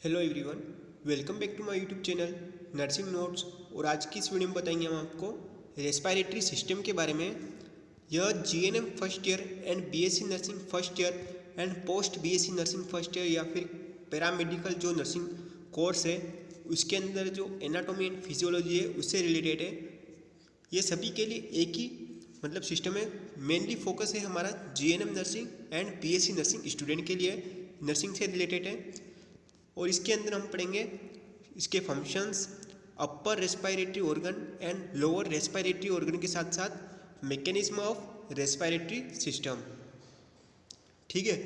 Hello everyone, welcome back to my YouTube channel nursing notes. और आज की इस वीडियो में बताएंगे हम आपको रेस्पिरेटरी सिस्टम के बारे में। यह GNM first year and BSc nursing first year and post BSc nursing first year या फिर पैरामेडिकल जो नर्सिंग कोर्स है उसके अंदर जो एनाटॉमी एंड फिजियोलॉजी है उससे रिलेटेड है। ये सभी के लिए एक ही सिस्टम है। मेनली फोकस है हमारा GNM nursing and BSc nursing student के लिए, नर्सिंग से रिलेटेड है। और इसके अंदर हम पढ़ेंगे इसके functions, upper respiratory organ and lower respiratory organ के साथ साथ मैकेनिज्म ऑफ रेस्पिरेटरी सिस्टम। ठीक है,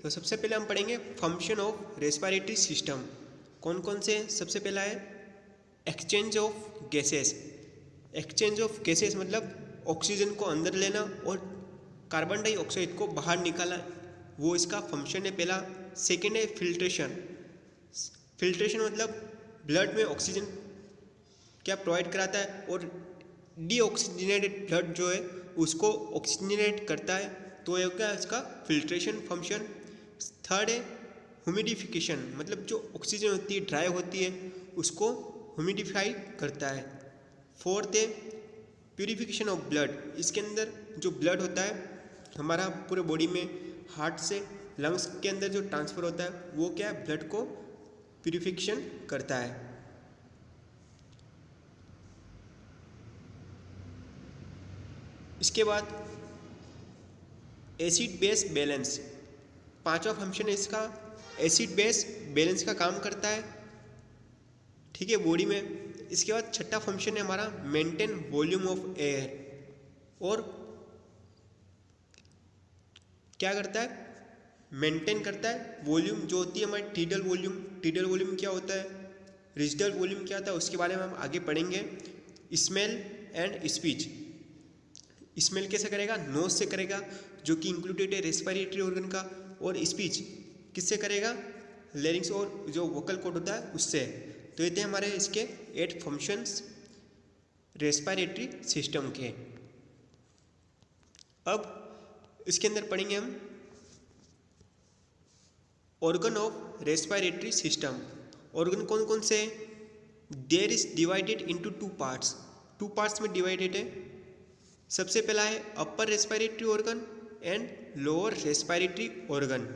तो सबसे पहले हम पढ़ेंगे फंक्शन ऑफ रेस्पिरेटरी सिस्टम। कौन कौन से? सबसे पहला है exchange of gases. Exchange of gases मतलब ऑक्सीजन को अंदर लेना और कार्बन डाइऑक्साइड को बाहर निकालना, वो इसका फंक्शन है पहला। सेकेंड है फिल्ट्रेशन। फिल्ट्रेशन मतलब ब्लड में ऑक्सीजन क्या प्रोवाइड कराता है और डीऑक्सीजनेटेड ब्लड जो है उसको ऑक्सीजनेट करता है, तो ये क्या इसका फिल्ट्रेशन फंक्शन। थर्ड है ह्यूमिडिफिकेशन, मतलब जो ऑक्सीजन होती है ड्राई होती है उसको ह्यूमिडिफाई करता है। फोर्थ है प्यूरिफिकेशन ऑफ ब्लड। इसके अंदर जो ब्लड होता है हमारा पूरे बॉडी में हार्ट से लंग्स के अंदर जो ट्रांसफ़र होता है वो क्या है, ब्लड को प्यूरिफिकेशन करता है। इसके बाद एसिड बेस बैलेंस, पांचवा फंक्शन है इसका। एसिड बेस बैलेंस का काम करता है, ठीक है, बॉडी में। इसके बाद छठा फंक्शन है हमारा मेंटेन वॉल्यूम ऑफ एयर। और क्या करता है? मेंटेन करता है वॉल्यूम जो होती है हमारी टीडल वॉल्यूम। टीडल वॉल्यूम क्या होता है, रिजिडल वॉल्यूम क्या होता है, उसके बारे में हम आगे पढ़ेंगे। Smell and speech. स्मेल कैसे करेगा? नोज से करेगा, जो कि इंक्लूडेड है रेस्पिरेटरी ऑर्गन का। और स्पीच किससे करेगा? लैरिंग्स और जो वोकल कॉर्ड होता है उससे। तो ये थे हमारे इसके 8 फंक्शंस रेस्पिरेटरी सिस्टम के। अब इसके अंदर पढ़ेंगे हम organ of respiratory system. Organ कौन कौन से? There is divided into two parts में डिवाइडेड है। सबसे पहला है upper respiratory organ and lower respiratory organ.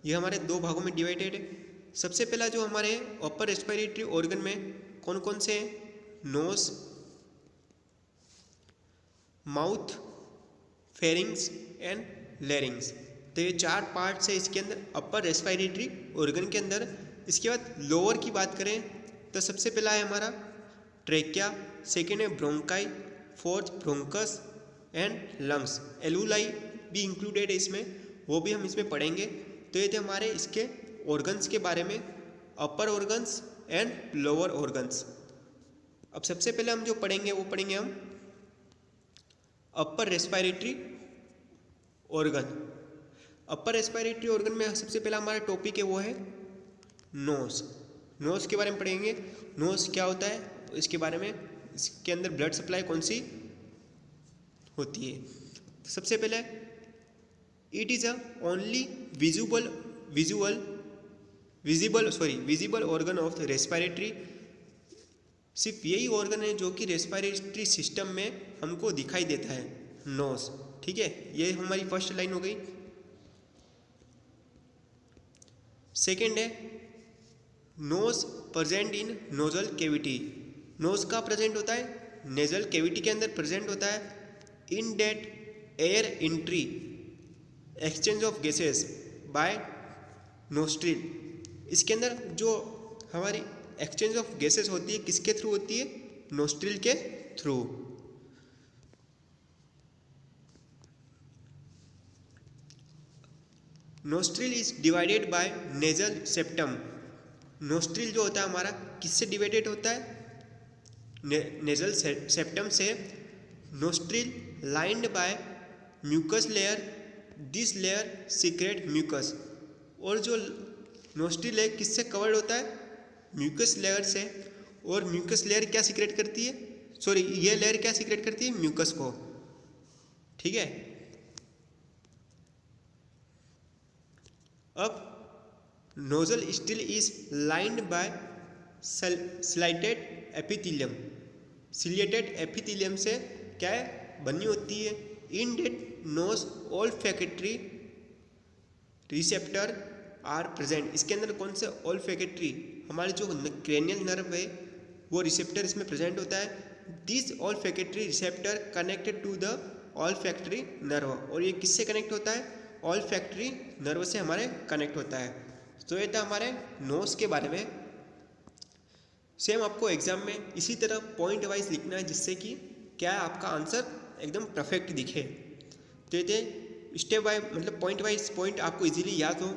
ये हमारे दो भागों में डिवाइडेड है। सबसे पहला जो हमारे अपर रेस्पिरेटरी ऑर्गन में कौन कौन से हैं? Nose, mouth, pharynx and larynx. तो ये 4 पार्ट्स है इसके अंदर अपर रेस्पिरेटरी ऑर्गन के अंदर। इसके बाद लोअर की बात करें तो सबसे पहला है हमारा ट्रेकिया, सेकेंड है bronchi, fourth bronchus and lungs. Alveoli भी इंक्लूडेड है इसमें, वो भी हम इसमें पढ़ेंगे। तो ये थे हमारे इसके ऑर्गन्स के बारे में, अपर ऑर्गन्स एंड लोअर ऑर्गन्स। अब सबसे पहले हम जो पढ़ेंगे वो पढ़ेंगे हम अपर रेस्पिरेटरी ऑर्गन। अपर रेस्पिरेटरी ऑर्गन में सबसे पहला हमारा टॉपिक है वो है नोज। नोज के बारे में पढ़ेंगे। नोज क्या होता है इसके बारे में, इसके अंदर ब्लड सप्लाई कौन सी होती है। तो सबसे पहले it is a only visible organ of respiratory. सिर्फ यही ऑर्गन है जो कि रेस्पिरेटरी सिस्टम में हमको दिखाई देता है, नोज। ठीक है, ये हमारी फर्स्ट लाइन हो गई। सेकेंड है nose present in nasal cavity. Nose का प्रेजेंट होता है नेजल कैविटी के अंदर प्रेजेंट होता है। In that air entry exchange of gases by nostril. इसके अंदर जो हमारी एक्सचेंज ऑफ गैसेस होती है किसके थ्रू होती है? नोस्ट्रिल के थ्रू। Nostril is divided by nasal septum. Nostril जो होता है हमारा किससे डिवाइडेड होता है? नेजल सेप्टम से। Nostril lined by mucus layer, this layer secrete mucus. और जो नोस्ट्रिल है किससे कवर्ड होता है? म्यूकस लेयर से। और म्यूकस लेयर क्या सीक्रेट करती है? सॉरी, ये लेयर क्या सीक्रेट करती है? म्यूकस को। ठीक है, अब nasal still is lined by ciliated epithelium. Ciliated epithelium से क्या है बनी होती है। In that nose olfactory receptor are present. इसके अंदर कौन से ओल्फैक्टरी हमारे जो क्रेनियल नर्व है वो रिसेप्टर इसमें प्रेजेंट होता है। This olfactory receptor connected to the olfactory nerve. और ये किससे कनेक्ट होता है? ओल्फैक्टरी नर्व से हमारे कनेक्ट होता है। तो ये था हमारे नोज के बारे में। सेम आपको एग्जाम में इसी तरह पॉइंट वाइज लिखना है जिससे कि क्या है आपका आंसर एकदम परफेक्ट दिखे। तो ये थे स्टेप बाय मतलब पॉइंट वाइज पॉइंट आपको इजीली याद हो।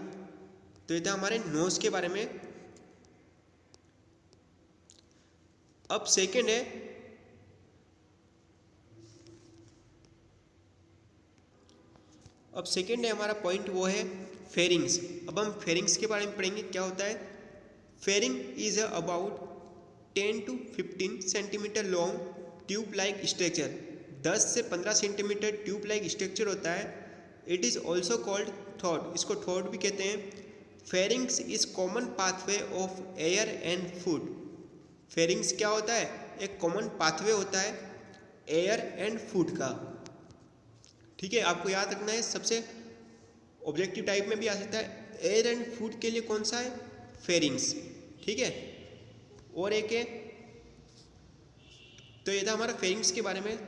तो ये था हमारे नोज के बारे में। अब सेकंड है हमारा पॉइंट वो है फेरिंग्स। अब हम फेरिंग्स के बारे में पढ़ेंगे क्या होता है। Pharynx is about 10 to 15 centimeter long tube like structure. 10 से 15 सेंटीमीटर ट्यूब लाइक स्ट्रक्चर होता है। It is also called throat. इसको थ्रोट भी कहते हैं। Pharynx is common pathway of air and food. Pharynx क्या होता है? एक कॉमन पाथवे होता है एयर एंड फूड का। ठीक है, आपको याद रखना है। सबसे ऑब्जेक्टिव टाइप में भी आ सकता है। एयर एंड फूड के लिए कौन सा है? फेरिंग्स। ठीक है, और एक है। तो ये था हमारा फेरिंग्स के बारे में।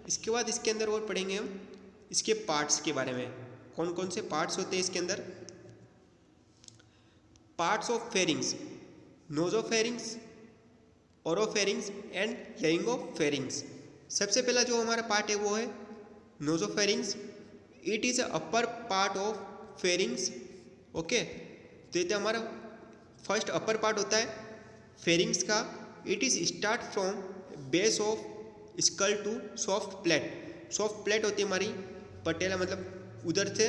इसके बाद इसके अंदर और पढ़ेंगे हम इसके पार्ट्स के बारे में। कौन कौन से पार्ट्स होते हैं इसके अंदर। Parts of pharynx: nasopharynx, oropharynx and laryngopharynx. सबसे पहला जो हमारा पार्ट है वो है nasopharynx. It is upper part of pharynx. Okay, तो ये हमारा फर्स्ट अपर पार्ट होता है फेरिंग्स का। It is start from base of skull to soft palate. Soft palate होती है हमारी पटेला, मतलब उधर से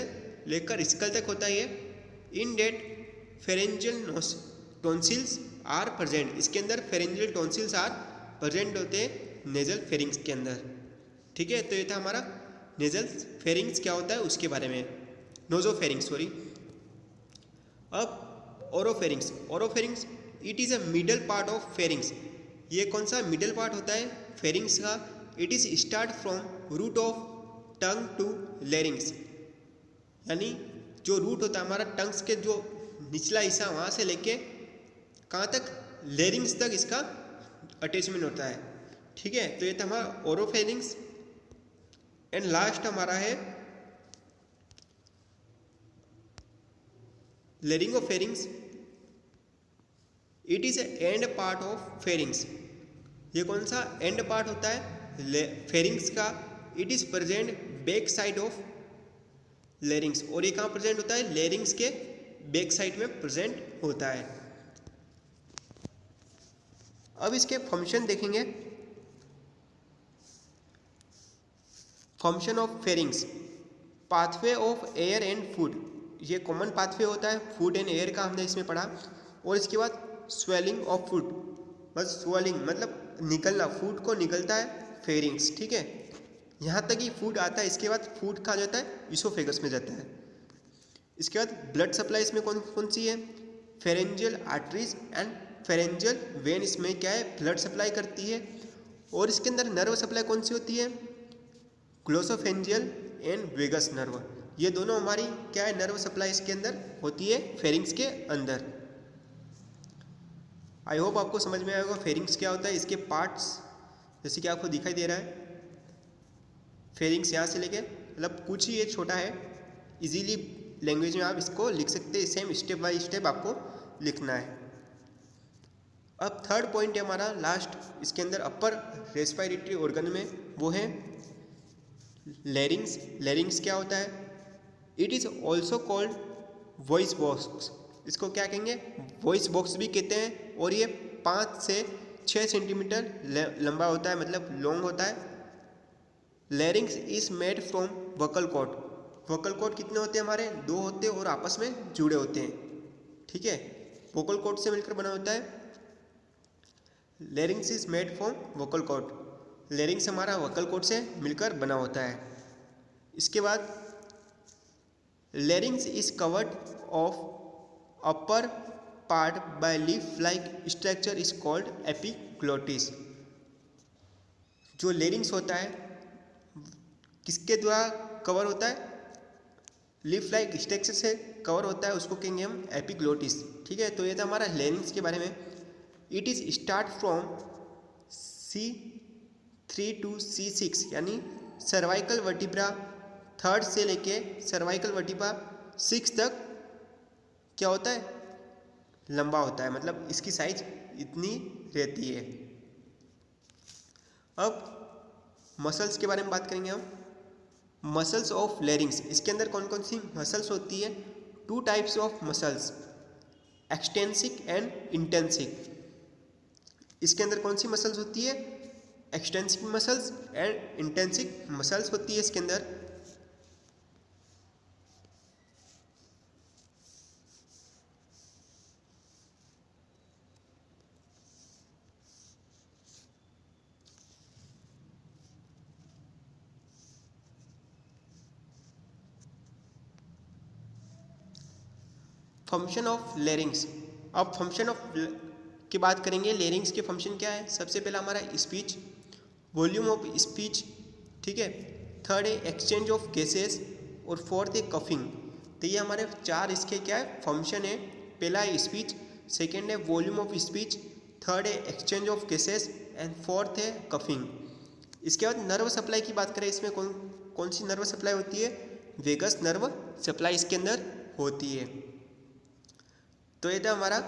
लेकर स्कल तक होता है ये। In that pharyngeal tonsils are present. इसके अंदर फेरेंजियल टॉन्सिल्स आर प्रेजेंट होते हैं नेजल फेरिंग्स के अंदर। ठीक है, तो ये था हमारा नेजल फेरिंग्स क्या होता है उसके बारे में। Nasopharynx sorry. अब oropharynx. Oropharynx it is a middle part of pharynx. ये कौन सा मिडल पार्ट होता है फेरिंग्स का? It is start from root of tongue to larynx. यानी जो रूट होता है हमारा टंग्स के जो निचला हिस्सा वहाँ से लेके कहाँ तक? लैरिंग्स तक इसका अटैचमेंट होता है। ठीक है, तो ये था हमारा ओरोफेरिंग्स। एंड लास्ट हमारा है laryngopharynx. It is end part of pharynx. ये कौन सा एंड पार्ट होता है फेरिंग्स का? It is present back side of larynx. और ये कहाँ प्रेजेंट होता है? लैरिंग्स के बैक साइड में प्रेजेंट होता है। अब इसके फंक्शन देखेंगे। Function of pharynx: pathway of air and food. ये कॉमन पाथवे होता है फूड एंड एयर का, हमने इसमें पढ़ा। और इसके बाद स्वेलिंग ऑफ फूड, बस स्वेलिंग मतलब निकलना, फूड को निकलता है फेरिंग्स। ठीक है, यहाँ तक ही फूड आता है। इसके बाद फूड कहाँ जाता है? इसोफेगस में जाता है। इसके बाद ब्लड सप्लाई इसमें कौन कौन सी है? Pharyngeal arteries and pharyngeal when इसमें क्या है? ब्लड सप्लाई करती है। और इसके अंदर नर्व सप्लाई कौन सी होती है? ग्लोसोफेंजियल एंड वेगस नर्व। ये दोनों हमारी क्या है? नर्व सप्लाई इसके अंदर होती है फेरिंग्स के अंदर। आई होप आपको समझ में आएगा फेरिंग्स क्या होता है। इसके पार्ट्स जैसे कि आपको दिखाई दे रहा है, फेरिंग्स यहाँ से लेके मतलब कुछ ही एक छोटा है। इजीली लैंग्वेज में आप इसको लिख सकते हैं। सेम स्टेप बाय स्टेप आपको लिखना है। अब थर्ड पॉइंट है हमारा लास्ट इसके अंदर अपर रेस्पिरेटरी ऑर्गन में, वो है लैरिंग्स। लैरिंग्स क्या होता है? It is also called voice box. इसको क्या कहेंगे? वॉइस बॉक्स भी कहते हैं। और ये 5 से 6 सेंटीमीटर लंबा होता है, मतलब लॉन्ग होता है। Larynx is made from vocal cord. Vocal cord कितने होते हैं हमारे? 2 होते हैं और आपस में जुड़े होते हैं। ठीक है, वोकल कॉर्ड से मिलकर बना होता है। Larynx is made from vocal cord. Larynx हमारा वोकल कॉर्ड से मिलकर बना होता है। इसके बाद लैरिंग्स is covered of upper part by leaf like structure is called epiglottis. जो लेरिंग्स होता है किसके द्वारा कवर होता है, लीफ लाइक स्ट्रक्चर से कवर होता है, उसको कहेंगे हम एपिग्लोटिस। ठीक है, तो ये था हमारा लेरिंग्स के बारे में। It is start from C3 to C6 यानी सर्वाइकल वर्टिब्रा 3rd से लेके सर्वाइकल वर्टिब्रा 6 तक क्या होता है, लंबा होता है, मतलब इसकी साइज इतनी रहती है। अब मसल्स के बारे में बात करेंगे हम। मसल्स ऑफ लेरिंग्स, इसके अंदर कौन कौन सी मसल्स होती है? 2 types of muscles, extrinsic and intrinsic. इसके अंदर कौन सी मसल्स होती है? Extrinsic muscles and intrinsic muscles होती है इसके अंदर। Function of larynx. अब फंक्शन ऑफ की बात करेंगे। लेरिंग्स के फंक्शन क्या है? सबसे पहला हमारा स्पीच, वॉल्यूम ऑफ स्पीच, ठीक है। 3rd है एक्सचेंज ऑफ गैसेस, और 4th है कफिंग। तो ये हमारे 4 इसके क्या है, फंक्शन है। पहला है स्पीच, 2nd है वॉल्यूम ऑफ स्पीच, 3rd है exchange of gases and 4th है कफिंग। इसके बाद नर्व सप्लाई की बात करें, इसमें कौन सी नर्व सप्लाई होती है? वेगस नर्व सप्लाई इसके अंदर होती है। तो ये था हमारा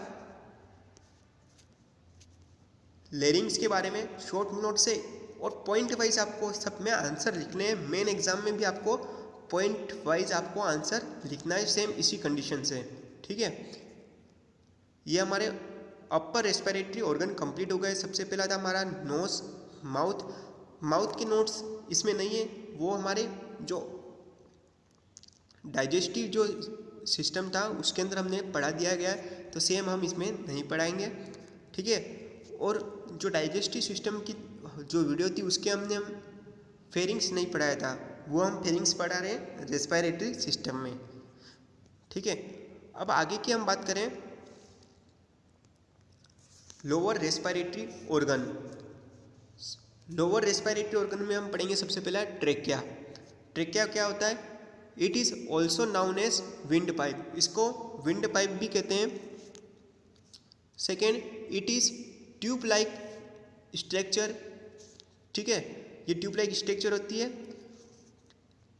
लेरिंग्स के बारे में शॉर्ट नोट से, और पॉइंट वाइज आपको सब में आंसर लिखने हैं। मेन एग्जाम में भी आपको पॉइंट वाइज आपको आंसर लिखना है, सेम इसी कंडीशन से। ठीक है, ये हमारे अपर रेस्पिरेटरी ऑर्गन कंप्लीट हो गए। सबसे पहला था हमारा नोज, माउथ। माउथ के नोट्स इसमें नहीं है, वो हमारे जो डाइजेस्टिव जो सिस्टम था उसके अंदर हमने पढ़ा दिया गया है, तो सेम हम इसमें नहीं पढ़ाएंगे। ठीक है, और जो डाइजेस्टिव सिस्टम की जो वीडियो थी उसके हमने फेरिंग्स नहीं पढ़ाया था, वो हम फेरिंग्स पढ़ा रहे हैं रेस्पिरेटरी सिस्टम में। ठीक है, अब आगे की हम बात करें lower respiratory organ. Lower respiratory organ में हम पढ़ेंगे सबसे पहला ट्रेकिया। ट्रेकिया क्या होता है? It is also known as wind pipe, इसको विंड पाइप भी कहते हैं। 2nd, it is tube like structure. ठीक है, ये ट्यूब लाइक स्ट्रक्चर होती है।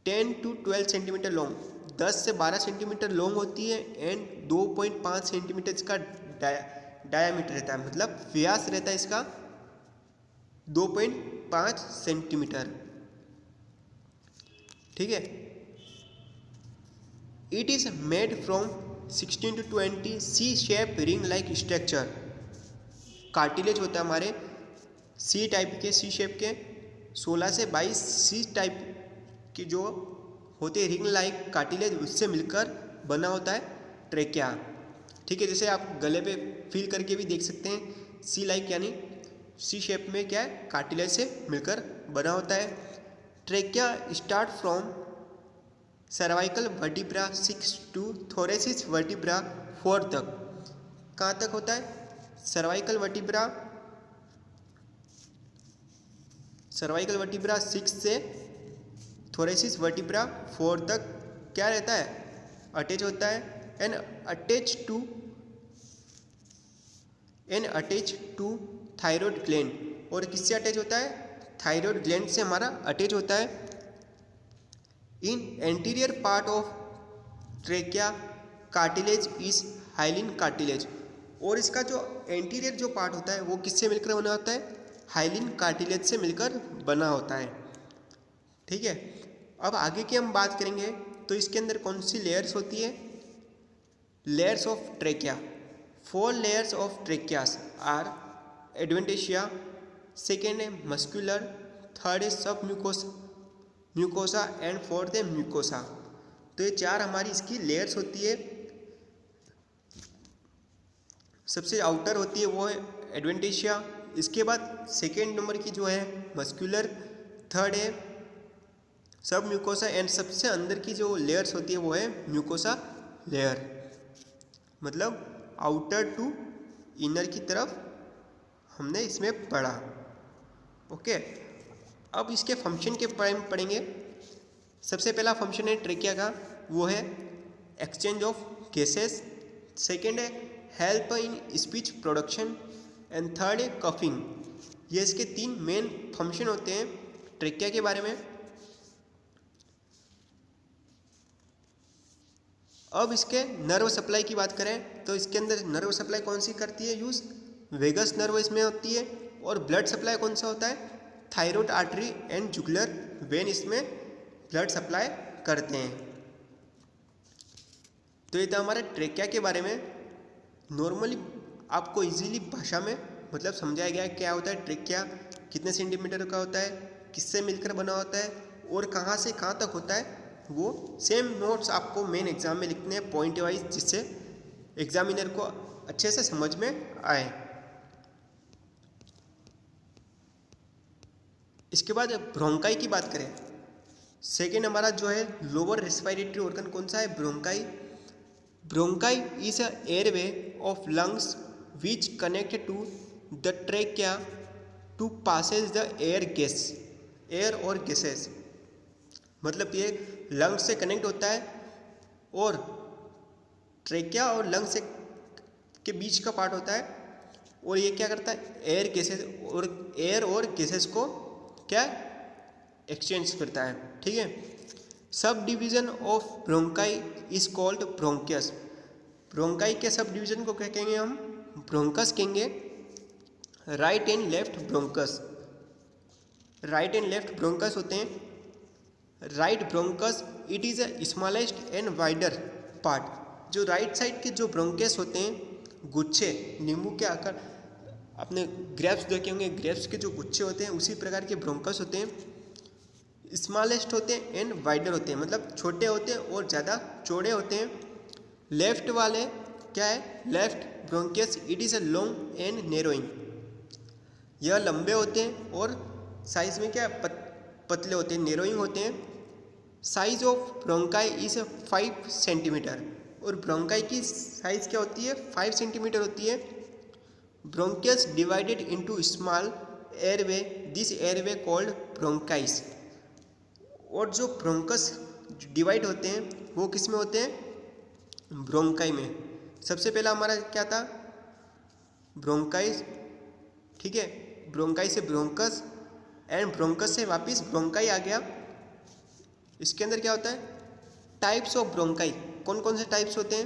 10 to 12 सेंटीमीटर लॉन्ग, 10 से 12 सेंटीमीटर लॉन्ग होती है, एंड 2.5 सेंटीमीटर इसका डायामीटर रहता है, मतलब व्यास रहता है इसका 2.5 सेंटीमीटर। ठीक है, it is made from 16 to 20 C shape ring like structure. Cartilage होता है हमारे सी टाइप के, सी शेप के 16 से 22 सी टाइप के जो होते हैं रिंग लाइक कार्टिलेज, उससे मिलकर बना होता है ट्रेकिया। ठीक है, जैसे आप गले पे फील करके भी देख सकते हैं, सी लाइक यानी सी शेप में क्या है, कार्टिलेज से मिलकर बना होता है। Trachea start from cervical vertebra 6 to thoracic vertebra 4 तक। कहाँ तक होता है? सर्वाइकल वर्टिब्रा 6 से थोरेसिस वर्टिब्रा 4 तक क्या रहता है, अटैच होता है। And attach to thyroid gland, और किससे अटैच होता है? थायराइड ग्लैंड से हमारा अटैच होता है। In anterior part of trachea cartilage is hyaline cartilage, और इसका जो एंटीरियर जो पार्ट होता है वो किससे मिलकर बना होता है? हाइलिन कार्टिलेज से मिलकर बना होता है। ठीक है, अब आगे की हम बात करेंगे तो इसके अंदर कौन सी लेयर्स होती है? Layers of trachea. 4 layers of tracheas are adventitia, 2nd है मस्कुलर, 3rd है सब म्यूकोसा एंड 4th है म्यूकोसा। तो ये 4 हमारी इसकी लेयर्स होती है। सबसे आउटर होती है वो है एडवेंटिशिया, इसके बाद 2nd नंबर की जो है मस्कुलर, 3rd है सब म्यूकोसा, एंड सबसे अंदर की जो लेयर्स होती है वो है म्यूकोसा लेयर। मतलब आउटर टू इनर की तरफ हमने इसमें पढ़ा। ओके, अब इसके फंक्शन के बारे में पढ़ेंगे। सबसे पहला फंक्शन है ट्रेकिया का, वो है एक्सचेंज ऑफ गैसेस। सेकेंड है help in speech production and third है कफिंग। ये इसके 3 मेन फंक्शन होते हैं ट्रेकिया के बारे में। अब इसके नर्व सप्लाई की बात करें तो इसके अंदर नर्व सप्लाई कौन सी करती है यूज़, वेगस नर्व इसमें होती है। और ब्लड सप्लाई कौन सा होता है, thyroid artery and jugular vein इसमें ब्लड सप्लाई करते हैं। तो ये था हमारे ट्रेकिया के बारे में। नॉर्मली आपको इजीली भाषा में मतलब समझाया गया है क्या होता है ट्रेकिया, कितने सेंटीमीटर का होता है, किससे मिलकर बना होता है और कहाँ से कहाँ तक होता है। वो सेम नोट्स आपको मेन एग्जाम में लिखने हैं पॉइंट वाइज, जिससे एग्जामिनर को अच्छे से समझ में आए। इसके बाद ब्रोंकाई की बात करें, सेकेंड हमारा जो है लोअर रेस्पिरेटरी ऑर्गन कौन सा है, bronchi. Bronchi is a airway of lungs which connect to the trachea to passage the air gas, air और गैसेस। मतलब ये लंग्स से कनेक्ट होता है और ट्रेकिया और लंग्स के बीच का पार्ट होता है, और ये क्या करता है, एयर और गैसेस को क्या एक्सचेंज करता है। ठीक है। Sub division of bronchi is called bronchus. Bronchi के सब डिवीजन को क्या कहेंगे हम, ब्रोंकस कहेंगे। Right and left bronchus, right and left bronchus होते हैं। Right bronchus it is a smallest and wider part. जो राइट साइड के जो ब्रोंकस होते हैं, गुच्छे नींबू के आकार, आपने ग्रेप्स देखे होंगे, ग्रेप्स के जो गुच्छे होते हैं उसी प्रकार के ब्रोंकस होते हैं। स्मॉलेस्ट होते हैं एंड वाइडर होते हैं, मतलब छोटे होते हैं और ज़्यादा चौड़े होते हैं। लेफ्ट वाले क्या है, left bronchus it is a long and narrowing. यह लंबे होते हैं और साइज में क्या पतले होते हैं, नैरोइंग होते हैं। Size of bronchi is 5 centimeter, और ब्रोंकाई की साइज क्या होती है, 5 सेंटीमीटर होती है। Bronchus divided into small airway, this airway called bronchioles. और जो ब्रोंकस डिवाइड होते हैं वो किस में होते हैं, ब्रोंकाई में। सबसे पहला हमारा क्या था, ब्रोंकाइस। ठीक है, ब्रोंकाई से ब्रोंकस एंड ब्रोंकस से वापस ब्रोंकाई आ गया। इसके अंदर क्या होता है, टाइप्स ऑफ ब्रोंकाई, कौन कौन से टाइप्स होते हैं,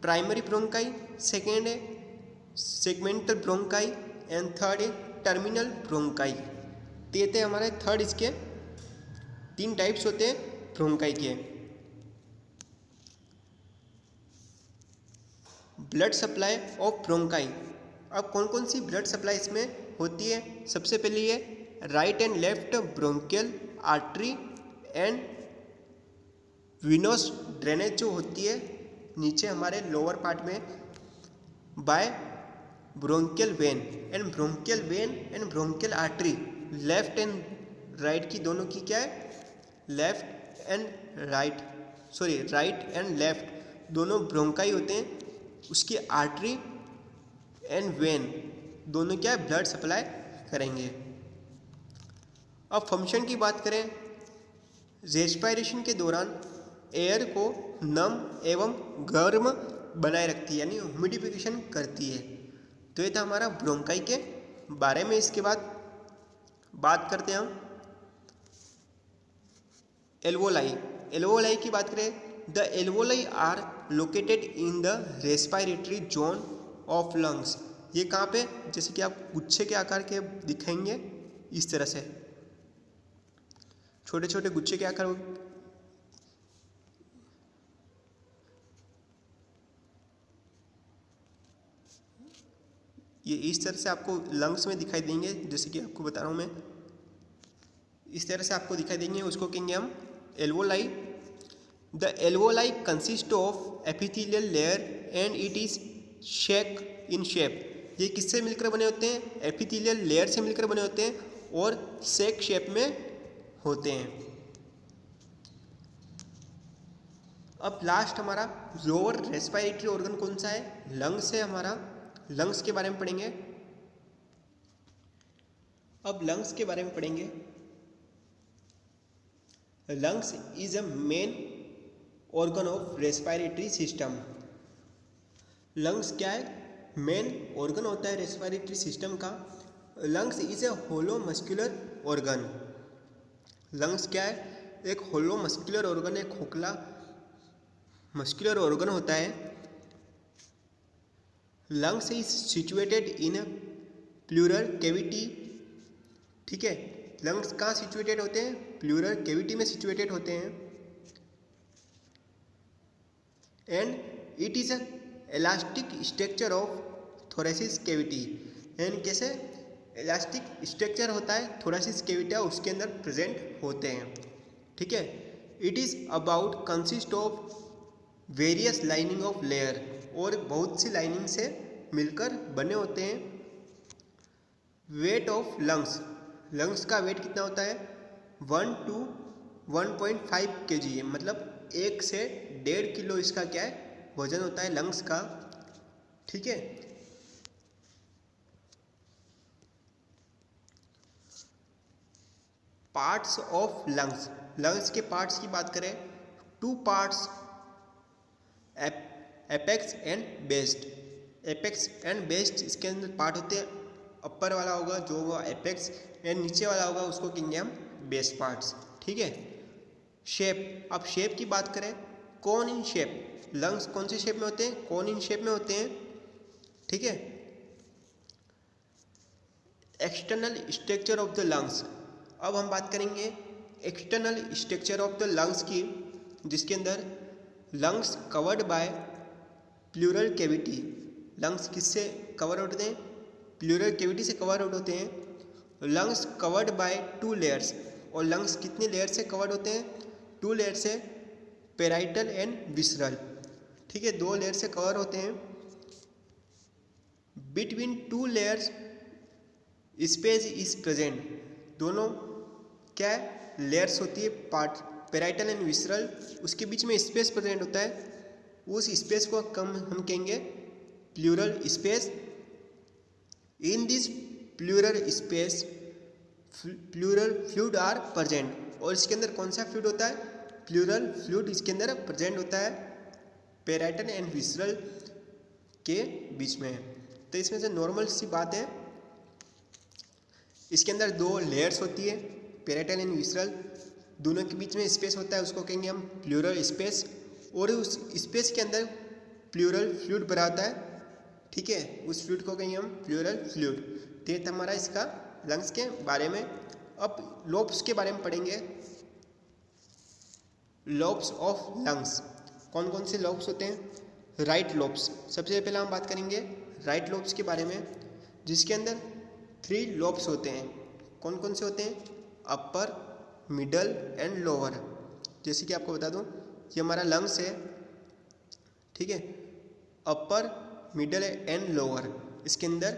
प्राइमरी ब्रोंकाई, सेकेंड है सेगमेंटल ब्रोंकाई एंड थर्ड है टर्मिनल ब्रोंकाई। तो ये थे हमारे थर्ड, इसके 3 टाइप्स होते हैं ब्रोंकाई के। ब्लड सप्लाई ऑफ ब्रोंकाई, अब कौन कौन सी ब्लड सप्लाई इसमें होती है। सबसे पहले ये right and left bronchial artery and venous drainage जो होती है नीचे हमारे लोअर पार्ट में, by bronchial vein and bronchial artery. Left and right की दोनों की क्या है, राइट एंड लेफ्ट दोनों ब्रोंकाई होते हैं। उसकी आर्टरी एंड वेन दोनों क्या है, ब्लड सप्लाई करेंगे। अब फंक्शन की बात करें, रेस्पिरेशन के दौरान एयर को नम एवं गर्म बनाए रखती है, यानी ह्यूमिडिफिकेशन करती है। तो ये था हमारा ब्रोंकाई के बारे में। इसके बाद बात करते हैं हम एल्वोलाई की बात करें, the alveoli are located in the respiratory zone of lungs. ये कहाँ पे, जैसे कि आप गुच्छे के आकार के दिखाएंगे इस तरह से, छोटे छोटे गुच्छे के आकार, ये इस तरह से आपको लंग्स में दिखाई देंगे। जैसे कि आपको बता रहा हूँ मैं, इस तरह से आपको दिखाई देंगे, उसको कहेंगे हम alveoli. The alveoli consist of epithelial layer and it is shake in shape. ये किससे मिलकर बने होते हैं, एपिथेलियल लेयर से मिलकर बने होते हैं और शेक शेप में होते हैं। अब लास्ट हमारा लोअर रेस्पिरेटरी ऑर्गन कौन सा है? लंग्स है हमारा। लंग्स के बारे में पढ़ेंगे। अब लंग्स के बारे में पढ़ेंगे। Lungs is a main organ of respiratory system. Lungs क्या है? मेन ऑर्गन होता है रेस्पिरेटरी सिस्टम का। Lungs is a hollow muscular organ. Lungs क्या है? एक होलो मस्कुलर ऑर्गन, एक खोखला मस्कुलर ऑर्गन होता है। Lungs is situated in pleural cavity. ठीक है, लंग्स कहाँ सिचुएटेड होते हैं? प्लूरल कैविटी में सिचुएटेड होते हैं। And it is a elastic structure of thoracic cavity. And कैसे इलास्टिक स्ट्रक्चर होता है थोरेसिस कैविटी, उसके अंदर प्रेजेंट होते हैं। ठीक है, it is about consist of various lining of layer, और बहुत सी लाइनिंग से मिलकर बने होते हैं। वेट ऑफ लंग्स, लंग्स का वेट कितना होता है? 1 to 1.5 kg, मतलब 1 से 1.5 किलो इसका क्या है? वजन होता है लंग्स का। ठीक है, पार्ट्स ऑफ लंग्स। लंग्स के पार्ट्स की बात करें, 2 parts, apex and best. Apex and best इसके अंदर पार्ट होते हैं। अपर वाला होगा जो होगा एपेक्स, एंड नीचे वाला होगा उसको कहेंगे हम बेस्ट पार्ट्स। ठीक है, शेप। अब शेप की बात करें, कौन इन शेप। लंग्स कौन से शेप में होते हैं? कौन इन शेप में होते हैं। ठीक है, external structure of the lungs. अब हम बात करेंगे external structure of the lungs की, जिसके अंदर lungs covered by pleural cavity. Lungs किससे कवर होते हैं? प्लूरल कैविटी से कवर आउट होते हैं। लंग्स कवर्ड बाय 2 लेयर्स, और लंग्स कितने लेयर से कवर्ड होते हैं? 2 लेयर से, पेराइटल एंड विसरल। ठीक है, 2 लेयर से कवर होते हैं। Between 2 layers space is present. दोनों क्या है? लेयर्स होती है, पार्ट पेराइटल एंड विसरल, उसके बीच में स्पेस प्रेजेंट होता है। उस स्पेस को हम कहेंगे pleural space. In this pleural space pleural fluid are present, और इसके अंदर कौन सा फ्लूइड होता है? प्लूरल फ्लूइड इसके अंदर प्रेजेंट होता है पेराइटल एंड विसरल के बीच में। तो इसमें से नॉर्मल सी बात है, इसके अंदर 2 लेयर्स होती है, पेराइटल एंड विसरल, दोनों के बीच में स्पेस होता है, उसको कहेंगे हम प्लूरल स्पेस, और उस स्पेस के अंदर प्लूरल फ्लूइड भरा होता है। ठीक है, उस फ्लूइड को कहेंगे हम प्लूरल फ्लूइड। तो ये हमारा इसका लंग्स के बारे में। अब लोब्स के बारे में पढ़ेंगे। लोब्स ऑफ लंग्स, कौन कौन से लोब्स होते हैं? राइट लोब्स, सबसे पहले हम बात करेंगे राइट लोब्स के बारे में, जिसके अंदर 3 लोब्स होते हैं। कौन कौन से होते हैं? अपर, मिडल एंड लोअर। जैसे कि आपको बता दूं, ये हमारा लंग्स है। ठीक है, अपर, मिडल एंड लोअर, इसके अंदर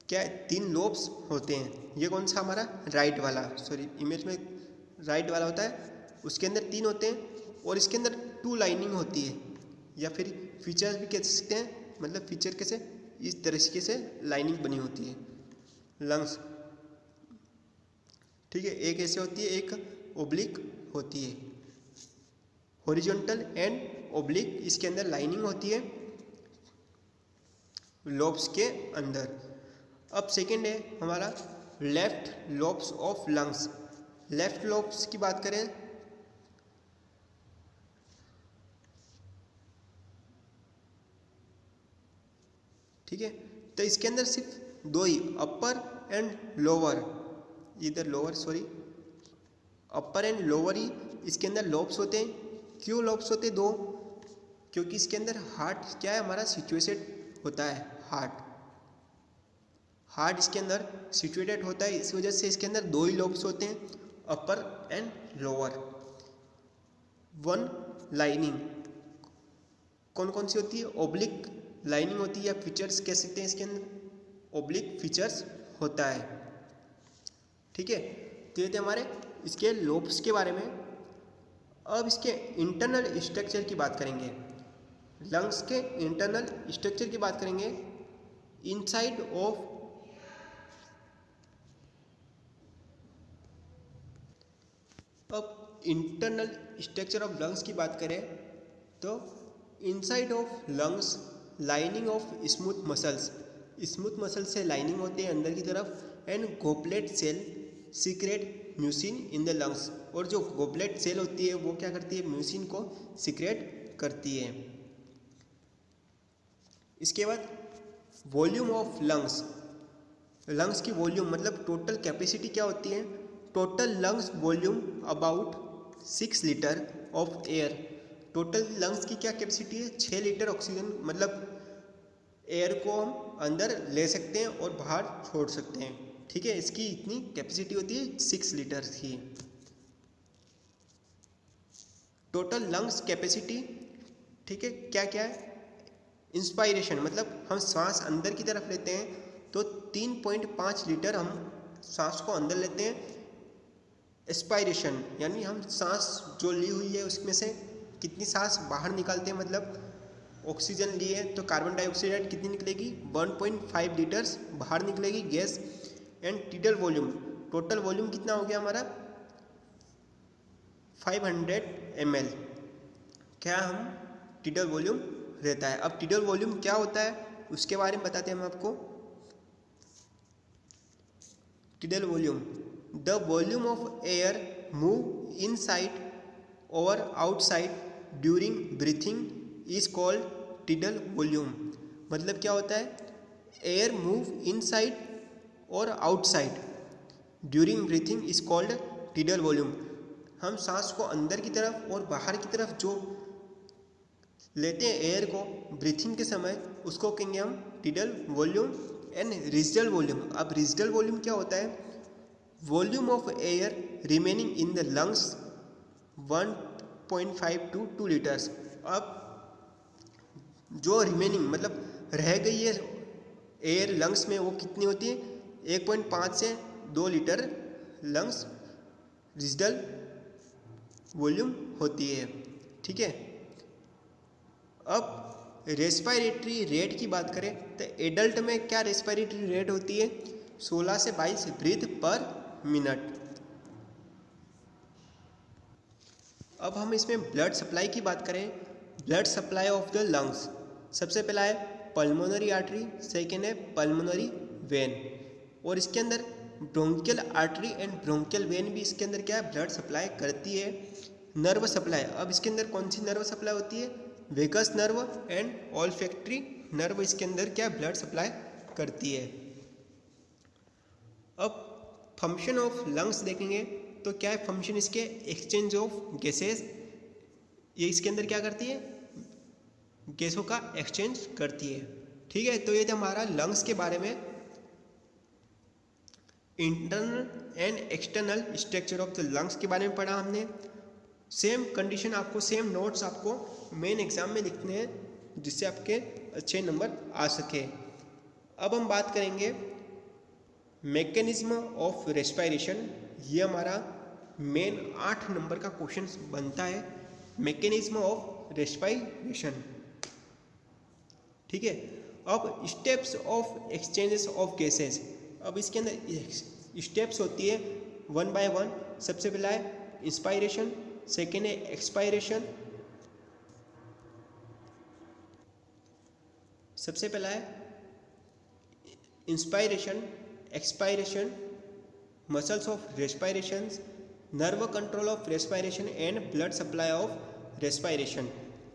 क्या है? 3 लोब्स होते हैं। ये कौन सा हमारा? राइट वाला, सॉरी इमेज में राइट वाला होता है, उसके अंदर 3 होते हैं, और इसके अंदर 2 लाइनिंग होती है, या फिर फीचर्स भी कह सकते हैं। मतलब फीचर कैसे? इस तरीके से लाइनिंग बनी होती है लंग्स। ठीक है, एक ऐसे होती है, एक ओब्लिक होती है, हॉरिजॉन्टल एंड ओब्लिक, इसके अंदर लाइनिंग होती है लोब्स के अंदर। अब सेकंड है हमारा left lobes of lungs. Left lobes की बात करें, ठीक है, तो इसके अंदर सिर्फ 2 ही, अपर एंड लोअर, इधर lower sorry, upper and lower ही इसके अंदर लोब्स होते हैं। क्यों लोब्स होते हैं 2? क्योंकि इसके अंदर हार्ट क्या है हमारा? सिचुएटेड होता है। हार्ट इसके अंदर सिचुएटेड होता है, इस वजह से इसके अंदर 2 ही लोब्स होते हैं, अपर एंड लोअर। 1 लाइनिंग कौन कौन सी होती है? ओब्लिक लाइनिंग होती है, या फीचर्स कह सकते हैं, इसके अंदर ओब्लिक फीचर्स होता है। ठीक है, तो ये थे हमारे इसके लोब्स के बारे में। अब इसके इंटरनल स्ट्रक्चर की बात करेंगे। लंग्स के इंटरनल स्ट्रक्चर की बात करेंगे। इनसाइड ऑफ अब इंटरनल स्ट्रक्चर ऑफ लंग्स की बात करें तो inside of lungs lining of smooth muscles, smooth muscle से लाइनिंग होती है अंदर की तरफ, and goblet cell secrete mucin in the lungs, और जो गोबलेट सेल होती है वो क्या करती है, म्यूसिन को सीक्रेट करती है। इसके बाद वॉल्यूम ऑफ लंग्स, लंग्स की वॉल्यूम मतलब टोटल कैपेसिटी क्या होती है, total lungs volume about 6 litre of air, total lungs की क्या कैपेसिटी है, 6 लीटर ऑक्सीजन, मतलब एयर को हम अंदर ले सकते हैं और बाहर छोड़ सकते हैं, ठीक है। इसकी इतनी कैपेसिटी होती है 6 लीटर की टोटल लंग्स कैपेसिटी, ठीक है। क्या क्या है, इंस्पायरेशन मतलब हम सांस अंदर की तरफ लेते हैं तो 3.5 लीटर हम सांस को अंदर लेते हैं। एक्सपायरेशन यानी हम सांस जो ली हुई है उसमें से कितनी सांस बाहर निकालते हैं, मतलब ऑक्सीजन लिए तो कार्बन डाइऑक्साइड कितनी निकलेगी, 1.5 लीटर्स बाहर निकलेगी गैस। And tidal volume, total volume कितना हो गया हमारा 500 ml, क्या हम टीडल वॉल्यूम रहता है। अब टीडल वॉल्यूम क्या होता है उसके बारे में बताते हैं हम आपको। Tidal volume, the volume of air move inside और outside during breathing is called tidal volume. मतलब क्या होता है, एयर मूव इनसाइड और outside during breathing is called tidal volume. हम सांस को अंदर की तरफ और बाहर की तरफ जो लेते हैं एयर को ब्रीथिंग के समय, उसको कहेंगे हम टीडल वॉल्यूम। एंड रिजिडल वॉल्यूम, अब रिजिडल वॉल्यूम क्या होता है, volume of air remaining in the lungs 1.5 to 2 litres. अब जो रिमेनिंग मतलब रह गई है एयर लंग्स में वो कितनी होती है, 1.5 से 2 लीटर लंग्स रिजिडल वॉल्यूम होती है, ठीक है। अब रेस्पिरेटरी रेट की बात करें तो एडल्ट में क्या रेस्पिरेटरी रेट होती है, 16 से 22 ब्रीथ पर मिनट। अब हम इसमें ब्लड सप्लाई की बात करें, blood supply of the lungs, सबसे पहला है पल्मोनरी आर्टरी, सेकेंड है पल्मोनरी वेन, और इसके अंदर bronchial artery and bronchial when भी इसके अंदर क्या है, ब्लड सप्लाई करती है। नर्व सप्लाई, अब इसके अंदर कौन सी नर्व सप्लाई होती है, vagus nerve and olfactory nerve इसके अंदर क्या ब्लड सप्लाई करती है। अब फंक्शन ऑफ लंग्स देखेंगे तो क्या है फंक्शन इसके, एक्सचेंज ऑफ गैसेस, ये इसके अंदर क्या करती है, गैसों का एक्सचेंज करती है, ठीक है। तो ये था हमारा लंग्स के बारे में, internal and external structure of the lungs के बारे में पढ़ा हमने। सेम कंडीशन आपको, सेम नोट्स आपको मेन एग्जाम में लिखने हैं जिससे आपके अच्छे नंबर आ सके। अब हम बात करेंगे मैकेनिज्म ऑफ रेस्पिरेशन, ये हमारा मेन 8 नंबर का क्वेश्चन बनता है, मैकेनिज्म ऑफ रेस्पिरेशन, ठीक है। अब steps of exchanges of gases, अब इसके अंदर स्टेप्स होती है 1 by 1। सबसे पहला है इंस्पायरेशन, सेकेंड है एक्सपायरेशन, सबसे पहला है inspiration, expiration, muscles of respiration, nerve control of respiration and blood supply of respiration.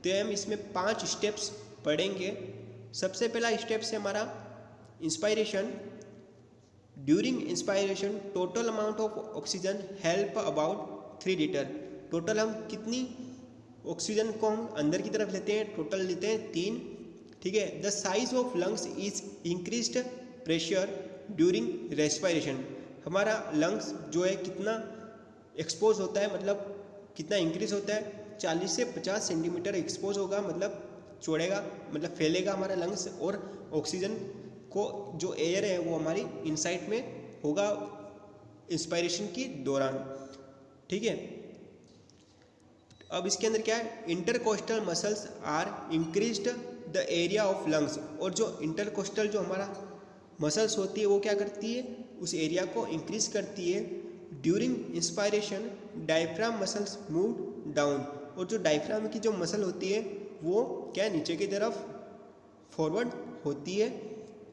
तो हम इसमें 5 स्टेप्स पढ़ेंगे। सबसे पहला स्टेप है हमारा inspiration. During inspiration total amount of oxygen help about 3 litre, total हम कितनी ऑक्सीजन को हम अंदर की तरफ लेते हैं, टोटल लेते हैं 3, ठीक है। The size of lungs is increased pressure during respiration, हमारा लंग्स जो है कितना एक्सपोज होता है, मतलब कितना इंक्रीज होता है, 40 से 50 सेंटीमीटर एक्सपोज होगा, मतलब छोड़ेगा, मतलब फैलेगा हमारा लंग्स, और ऑक्सीजन को जो एयर है वो हमारी इनसाइड में होगा इंस्पायरेशन की दौरान, ठीक है। अब इसके अंदर क्या है, intercostal muscles are increased the area of lungs, और जो इंटरकोस्टल जो हमारा मसल्स होती है वो क्या करती है, उस एरिया को इंक्रीज करती है। During inspiration diaphragm muscles move down, और जो डायफ्राम की जो मसल होती है वो क्या नीचे की तरफ फॉरवर्ड होती है।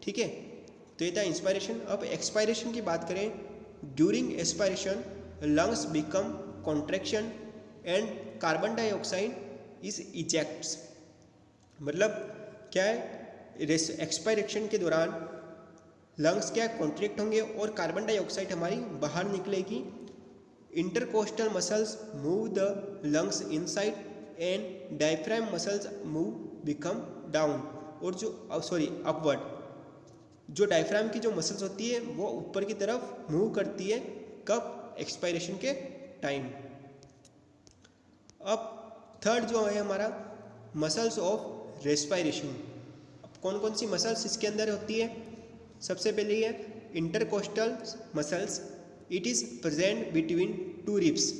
ठीक है, तो ये था इंस्पायरेशन। अब एक्सपायरेशन की बात करें, during expiration lungs become contraction and carbon dioxide is ejects. मतलब क्या है, एक्सपायरेशन के दौरान लंग्स क्या कॉन्ट्रैक्ट होंगे और कार्बन डाइऑक्साइड हमारी बाहर निकलेगी। Intercostal muscles move the lungs inside and diaphragm muscles move become down, और जो अपवर्ड, जो डायफ्राम की जो मसल्स होती है वो ऊपर की तरफ मूव करती है। कब, एक्सपायरेशन के टाइम। अब थर्ड जो है हमारा मसल्स ऑफ रेस्पायरेशन। अब कौन कौन सी मसल्स इसके अंदर होती है, सबसे पहले है intercostal muscles. It is present between two ribs.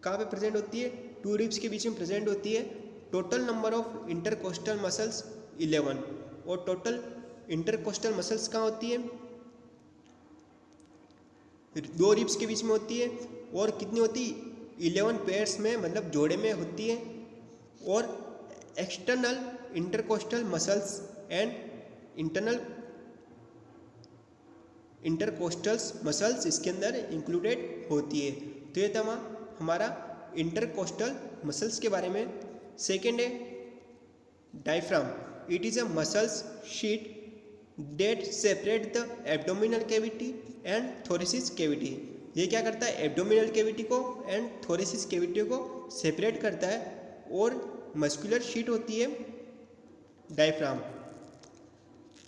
कहाँ पे प्रेजेंट होती है, टू रिब्स के बीच में प्रेजेंट होती है। Total number of intercostal muscles 11, और टोटल इंटरकोस्टल मसल्स कहाँ होती है, दो रिब्स के बीच में होती है। और कितनी होती है, 11 पेयर्स में, मतलब जोड़े में होती है। और external intercostal muscles and internal intercostals muscles इसके अंदर इंक्लूडेड होती है। तो ये था हमारा इंटरकोस्टल मसल्स के बारे में। सेकेंड है diaphragm. It is a muscles sheet that separate the abdominal cavity and thoracic cavity. ये क्या करता है, एब्डोमिनल कैविटी को एंड थोरेसिस कैविटी को सेपरेट करता है। और मस्कुलर शीट होती है diaphragm.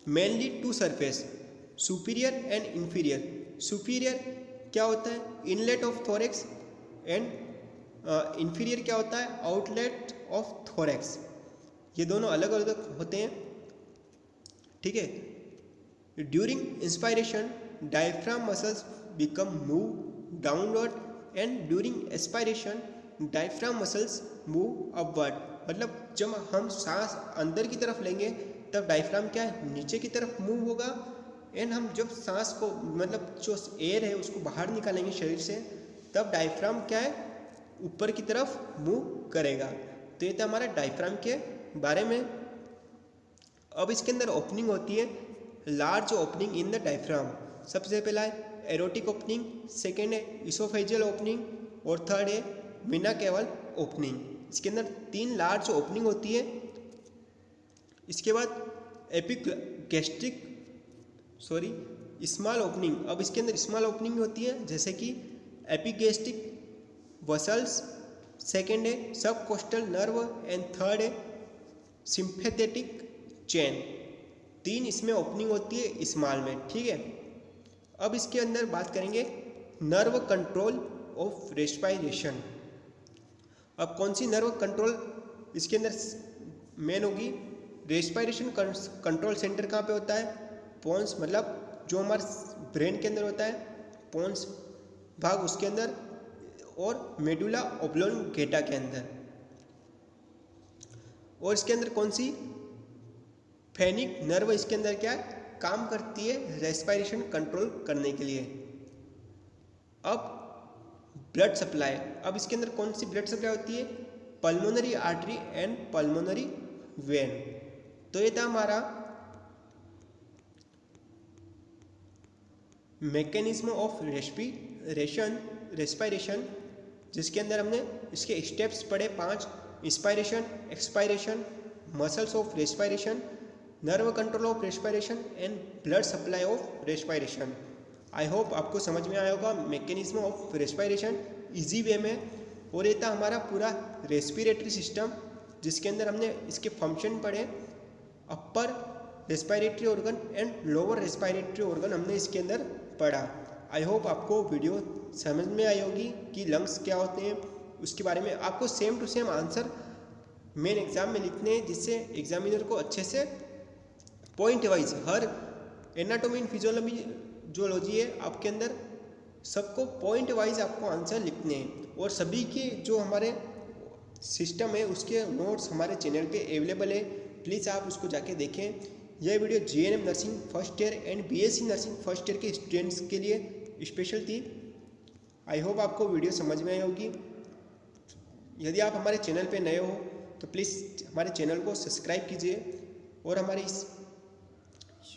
Mainly two surface, superior and inferior. Superior क्या होता है, inlet of thorax, and inferior क्या होता है, आउटलेट ऑफ थोरेक्स। ये दोनों अलग अलग होते हैं। ठीक है, during inspiration diaphragm muscles become move downward and during expiration diaphragm muscles move upward. मतलब जब हम सांस अंदर की तरफ लेंगे तब डायफ्राम क्या है, नीचे की तरफ मूव होगा। एंड हम जब सांस को, मतलब जो एयर है उसको बाहर निकालेंगे शरीर से, तब डायफ्राम क्या है, ऊपर की तरफ मूव करेगा। तो ये था हमारा डायफ्राम के बारे में। अब इसके अंदर ओपनिंग होती है, large opening in the diaphragm. सबसे पहला है एरोटिक ओपनिंग, सेकेंड है इसोफेजियल ओपनिंग, और थर्ड है मीना केवल ओपनिंग। इसके अंदर 3 लार्ज ओपनिंग होती है। इसके बाद एपिगैस्ट्रिक स्मॉल ओपनिंग। अब इसके अंदर स्मॉल ओपनिंग होती है, जैसे कि एपिगैस्ट्रिक वसल्स, सेकेंड है सब कोस्टल नर्व, एंड थर्ड है सिंपैथेटिक चेन। 3 इसमें ओपनिंग होती है स्मॉल में। ठीक है, अब इसके अंदर बात करेंगे नर्व कंट्रोल ऑफ रेस्पायरेशन। अब कौन सी नर्व कंट्रोल इसके अंदर मेन होगी, रेस्पायरेशन कंट्रोल सेंटर कहाँ पे होता है, पोन्स, मतलब जो हमारे ब्रेन के अंदर होता है, पोन्स भाग उसके अंदर, और मेडुला ऑब्लोंगेटा के अंदर। और इसके अंदर कौन सी फेनिक नर्व इसके अंदर क्या है, काम करती है रेस्पायरेशन कंट्रोल करने के लिए। अब ब्लड सप्लाई। अब इसके अंदर कौन सी ब्लड सप्लाई होती है, pulmonary artery and pulmonary vein. तो ये था हमारा मैकेनिज्म ऑफ रेस्पायरेशन, जिसके अंदर हमने इसके स्टेप्स पढ़े 5, inspiration, expiration, muscles of respiration, nerve control of respiration and blood supply of respiration. I hope आपको समझ में आया होगा mechanism of respiration easy way में। और ये था हमारा पूरा रेस्पिरेटरी सिस्टम, जिसके अंदर हमने इसके फंक्शन पढ़े, upper respiratory organ and lower respiratory organ हमने इसके अंदर पढ़ा। आई होप आपको वीडियो समझ में आई होगी कि लंग्स क्या होते हैं, उसके बारे में आपको same to same answer main exam में लिखने हैं, जिससे एग्जामिनर को अच्छे से पॉइंट वाइज हर एनाटोमी एंड फिजियोलॉजी है आपके अंदर, सबको पॉइंट वाइज आपको आंसर लिखने हैं। और सभी के जो हमारे सिस्टम है उसके नोट्स हमारे चैनल पे अवेलेबल है, प्लीज़ आप उसको जाके देखें। यह video GNM nursing first year and BSc nursing first year के स्टूडेंट्स के लिए स्पेशल थी। आई होप आपको वीडियो समझ में आई होगी। यदि आप हमारे चैनल पे नए हो तो प्लीज़ हमारे चैनल को सब्सक्राइब कीजिए और हमारे इस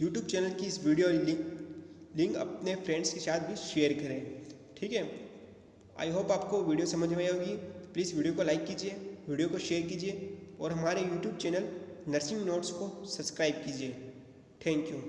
यूट्यूब चैनल की इस वीडियो लिंक अपने फ्रेंड्स के साथ भी शेयर करें, ठीक है। आई होप आपको वीडियो समझ में आई होगी। प्लीज़ वीडियो को लाइक कीजिए, वीडियो को शेयर कीजिए और हमारे यूट्यूब चैनल नर्सिंग नोट्स को सब्सक्राइब कीजिए। Thank you.